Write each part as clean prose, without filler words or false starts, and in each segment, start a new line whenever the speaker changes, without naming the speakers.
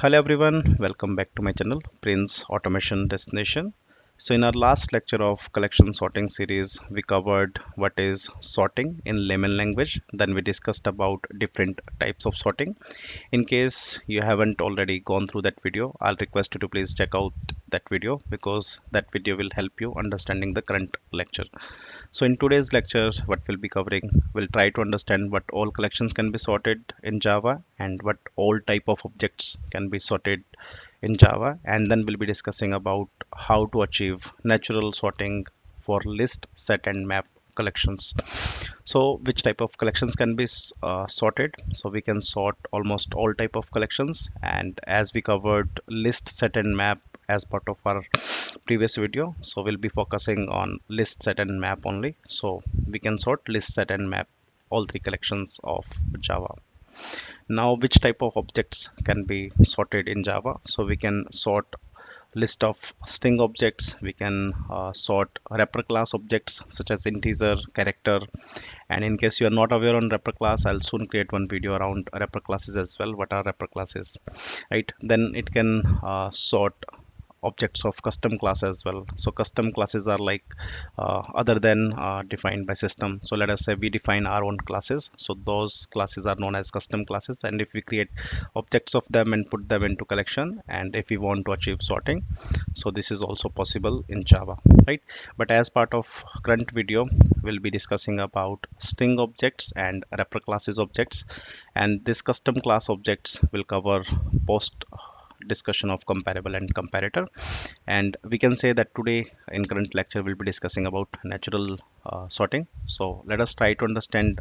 Hello everyone, welcome back to my channel Prince Automation Destination. So in our last lecture of collection sorting series, we covered what is sorting in layman language. Then we discussed about different types of sorting. In case you haven't already gone through that video, I'll request you to please check out that video because that video will help you understanding the current lecture. So in today's lecture, what we'll be covering, we'll try to understand what all collections can be sorted in Java and what all type of objects can be sorted in Java. And then we'll be discussing about how to achieve natural sorting for list, set and map collections. So which type of collections can be sorted? So we can sort almost all type of collections. And as we covered list, set and map as part of our previous video, so we'll be focusing on list, set and map only. So we can sort list, set and map all three collections of Java. Now which type of objects can be sorted in Java? So we can sort list of string objects, we can sort wrapper class objects such as integer, character. And in case you are not aware on wrapper class, I'll soon create one video around wrapper classes as well, what are wrapper classes, right? Then it can sort objects of custom class as well. So custom classes are like other than defined by system. So let us say we define our own classes, so those classes are known as custom classes, and if we create objects of them and put them into collection, and if we want to achieve sorting, so this is also possible in Java, right? But as part of current video, we'll be discussing about string objects and wrapper classes objects, and this custom class objects will cover post discussion of comparable and comparator. And we can say that today in current lecture we'll be discussing about natural sorting. So let us try to understand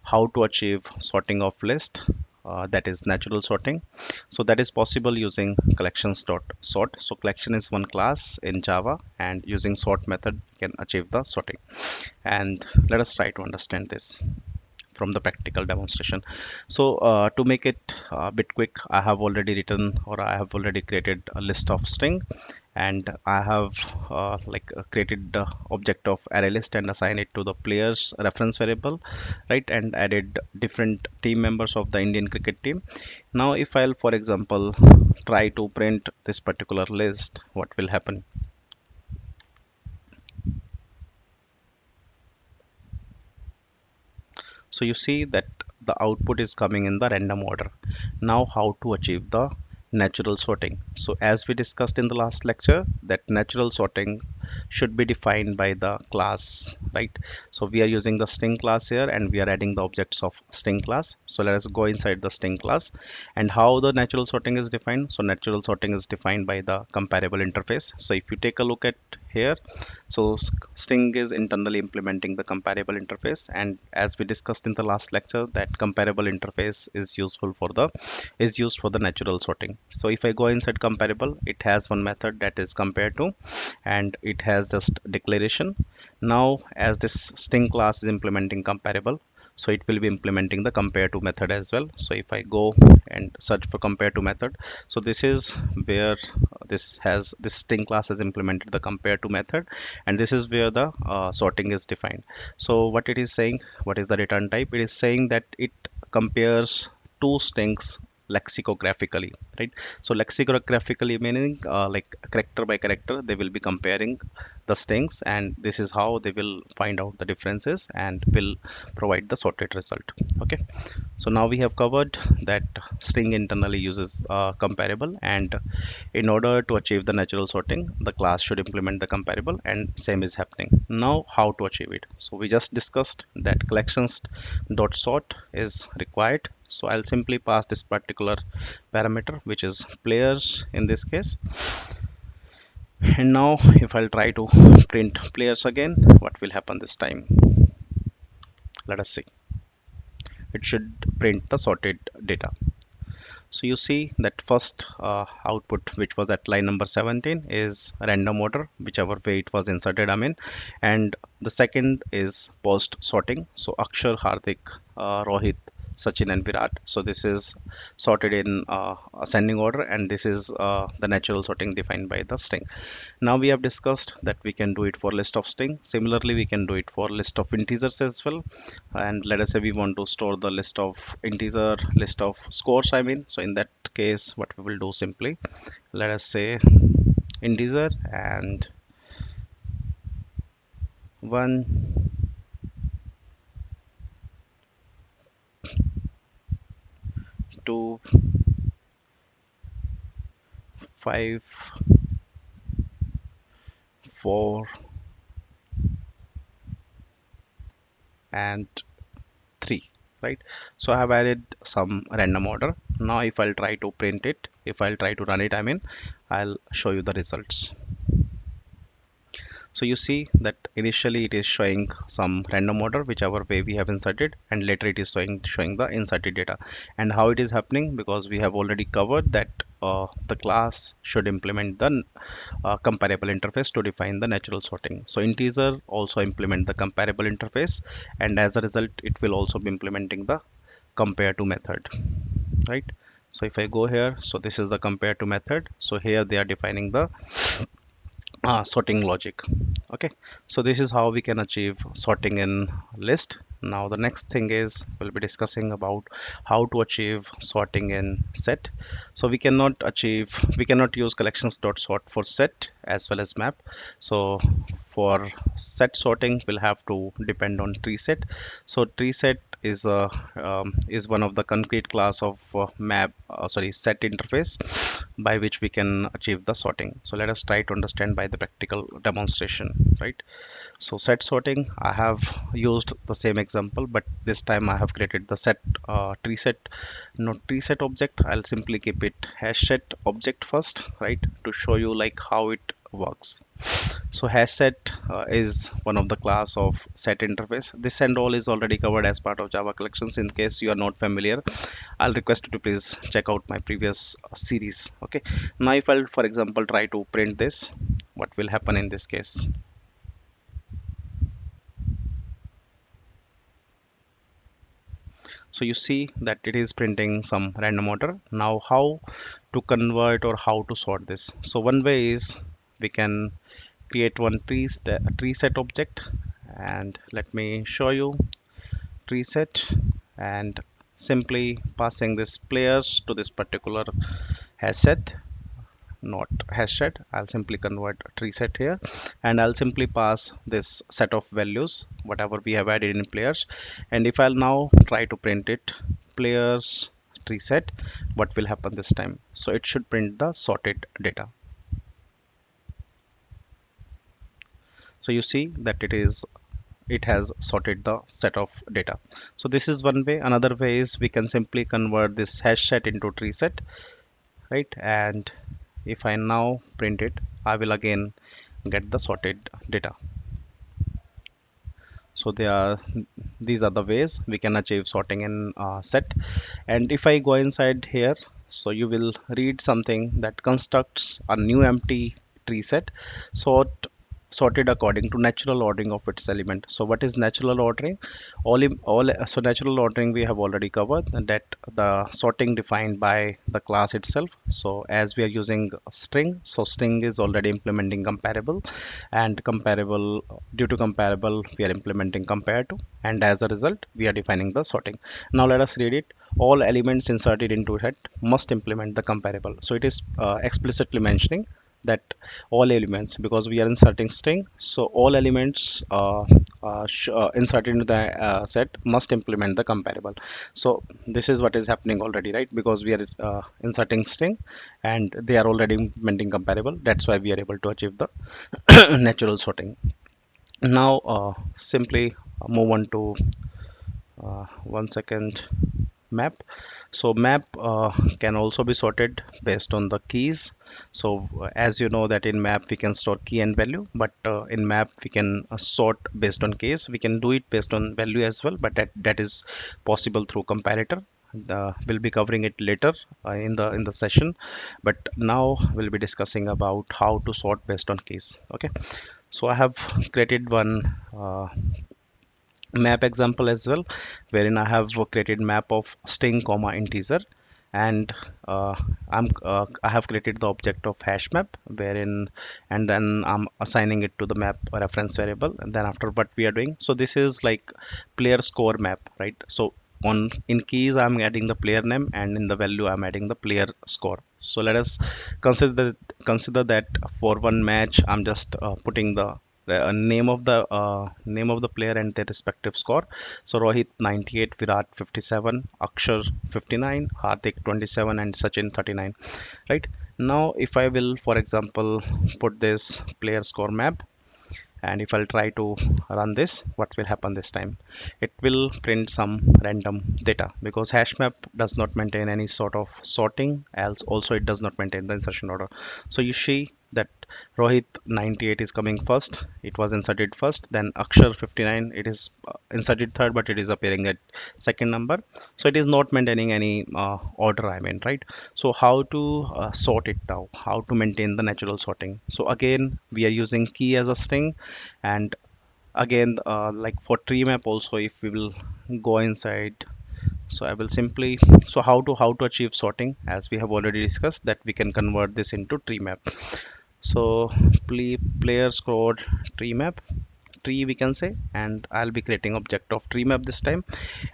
how to achieve sorting of list, that is natural sorting. So that is possible using collections.sort. So collection is one class in Java, and using sort method can achieve the sorting. And let us try to understand this from the practical demonstration. So to make it a bit quick, I have already written, or I have already created a list of string, and I have created the object of array list and assign it to the players reference variable, right? And added different team members of the Indian cricket team. Now if I'll, for example, try to print this particular list, what will happen? So you see that the output is coming in the random order. Now how to achieve the natural sorting? So as we discussed in the last lecture, that natural sorting should be defined by the class, right? So we are using the string class here, and we are adding the objects of string class. So let us go inside the string class. And how the natural sorting is defined? So natural sorting is defined by the comparable interface. So if you take a look at here, so string is internally implementing the comparable interface, and as we discussed in the last lecture, that comparable interface is used for the natural sorting. So if I go inside comparable, it has one method that is compare to, and it has just declaration. Now as this string class is implementing comparable, so it will be implementing the compare to method as well. So if I go and search for compare to method, so this is where this string class has implemented the compare to method, and this is where the sorting is defined. So what it is saying, what is the return type? It is saying that it compares two strings lexicographically, right? So lexicographically meaning like character by character they will be comparing the strings, and this is how they will find out the differences and will provide the sorted result. Okay, so now we have covered that string internally uses comparable, and in order to achieve the natural sorting, the class should implement the comparable, and same is happening. Now how to achieve it? So we just discussed that collections dot sort is required. So I'll simply pass this particular parameter, which is players in this case. And now if I'll try to print players again, what will happen this time? Let us see. It should print the sorted data. So you see that first output, which was at line number 17, is random order, whichever way it was inserted, I mean. And the second is post sorting. So Akshar, Hardik, Rohit, Sachin and Virat. So this is sorted in ascending order, and this is the natural sorting defined by the string. Now we have discussed that we can do it for list of string. Similarly, we can do it for list of integers as well. And let us say we want to store the list of integer, list of scores, I mean. So in that case, what we will do simply, let us say integer and 1, 2, 5, 4, and 3, right? So I have added some random order. Now if I'll try to print it, if I'll try to run it, I mean, I'll show you the results. So you see that initially it is showing some random order whichever way we have inserted, and later it is showing the inserted data. And how it is happening, because we have already covered that the class should implement the comparable interface to define the natural sorting. So integer also implement the comparable interface, and as a result it will also be implementing the compare to method, right? So if I go here, so this is the compare to method. So here they are defining the sorting logic. Okay, so this is how we can achieve sorting in list. Now the next thing is we'll be discussing about how to achieve sorting in set. So we cannot use collections.sort for set as well as map. So for set sorting we'll have to depend on tree set. So tree set is one of the concrete class of set interface by which we can achieve the sorting. So let us try to understand by the practical demonstration, right? So set sorting, I have used the same example, but this time I have created the set tree set, not tree set object. I'll simply keep it hash set object first, right, to show you like how it works. So hash set is one of the class of set interface. This and all is already covered as part of Java collections. In case you are not familiar, I'll request you to please check out my previous series. Okay, now if I'll for example try to print this, what will happen in this case? So you see that it is printing some random order. Now how to convert or how to sort this? So one way is we can create one tree set object, and let me show you tree set, and simply passing this players to this particular hash set, not hash set. I'll simply convert tree set here, and I'll simply pass this set of values whatever we have added in players. And if I'll now try to print it, players tree set, what will happen this time? So it should print the sorted data. So you see that it has sorted the set of data. So this is one way. Another way is we can simply convert this hash set into tree set, right? And if I now print it, I will again get the sorted data. So these are the ways we can achieve sorting in set. And if I go inside here, so you will read something that constructs a new empty tree set, sort sorted according to natural ordering of its element. So what is natural ordering? So natural ordering we have already covered, and that the sorting defined by the class itself. So as we are using string, so string is already implementing comparable, and comparable, due to comparable we are implementing compare to, and as a result we are defining the sorting. Now let us read it. All elements inserted into it must implement the comparable. So it is explicitly mentioning that all elements, because we are inserting string, so all elements inserted into the set must implement the comparable. So this is what is happening already, right? Because we are inserting string and they are already implementing comparable, that's why we are able to achieve the natural sorting. Now simply move on to 1 second, map. So map can also be sorted based on the keys. So as you know that in map we can store key and value, but in map we can sort based on keys. We can do it based on value as well, but that is possible through comparator. We'll be covering it later in the session, but now we'll be discussing about how to sort based on keys. Okay, so I have created one map example as well, wherein I have created map of string comma integer, and I have created the object of hash map, wherein and then I'm assigning it to the map reference variable. And then after, what we are doing, so this is like player score map, right? So on in keys I'm adding the player name, and in the value I'm adding the player score. So let us consider that for one match I'm just putting the name of the player and their respective score. So Rohit 98, Virat 57, Akshar 59, Hardik 27, and Sachin 39. Right now, if I will, for example, put this player score map, and if I'll try to run this, what will happen this time? It will print some random data, because hash map does not maintain any sort of sorting, else also it does not maintain the insertion order. So you see that Rohit 98 is coming first, it was inserted first, then Akshar 59, it is inserted third, but it is appearing at second number. So it is not maintaining any order, I mean, right? So how to sort it now, how to maintain the natural sorting? So again, we are using key as a string, and again, like for tree map also, if we will go inside, so I will simply, so how to achieve sorting, as we have already discussed that we can convert this into tree map. So player scored tree map, tree we can say, and I'll be creating object of tree map this time.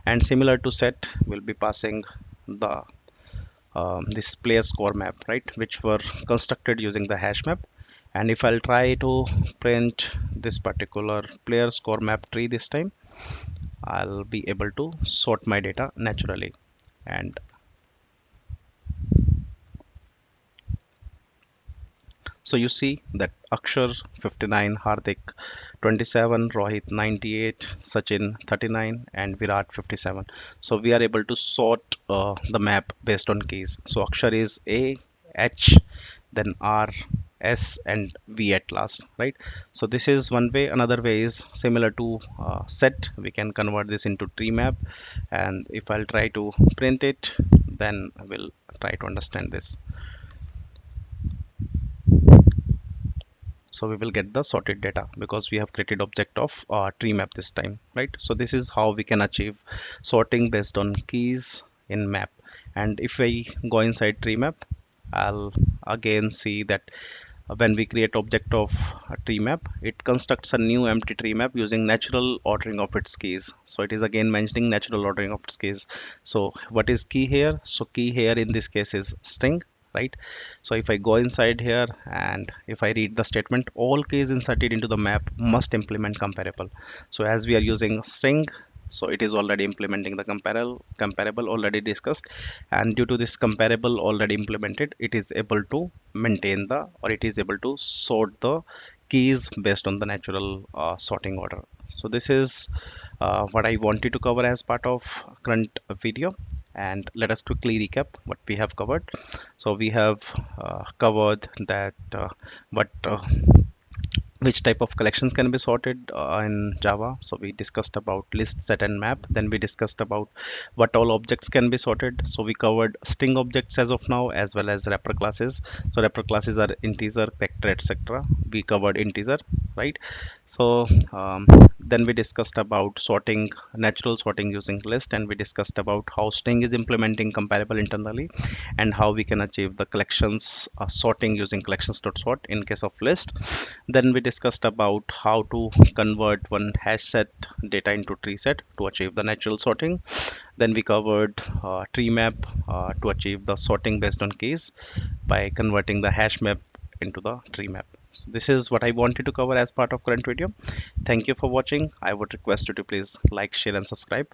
And similar to set, we'll be passing the this player score map, right, which were constructed using the hash map. And if I'll try to print this particular player score map tree this time, I'll be able to sort my data naturally. And so you see that Akshar 59, Hardik 27, Rohit 98, Sachin 39, and Virat 57. So we are able to sort the map based on keys. So Akshar is A, H, then R, S, and V at last, right? So this is one way. Another way is similar to set. We can convert this into tree map. And if I'll try to print it, then I will try to understand this. So we will get the sorted data because we have created object of tree map this time, right? So this is how we can achieve sorting based on keys in map. And if I go inside tree map, I'll again see that when we create object of a tree map, it constructs a new empty tree map using natural ordering of its keys. So it is again mentioning natural ordering of its keys. So what is key here? So key here in this case is string, right? So if I go inside here and if I read the statement, all keys inserted into the map must implement comparable. So as we are using string, so it is already implementing the comparable already discussed, and due to this comparable already implemented, it is able to maintain the, or it is able to sort the keys based on the natural sorting order. So this is what I wanted to cover as part of current video. And let us quickly recap what we have covered. So we have covered that what which type of collections can be sorted in Java. So we discussed about list, set, and map. Then we discussed about what all objects can be sorted. So we covered string objects as of now, as well as wrapper classes. So wrapper classes are integer, vector, etc. We covered integer, right? So then we discussed about sorting, natural sorting using list, and we discussed about how string is implementing comparable internally, and how we can achieve the collections sorting using collections.sort in case of list. Then we discussed about how to convert one hash set data into tree set to achieve the natural sorting. Then we covered tree map to achieve the sorting based on keys by converting the hash map into the tree map. So this is what I wanted to cover as part of current video. Thank you for watching. I would request you to please like, share, and subscribe.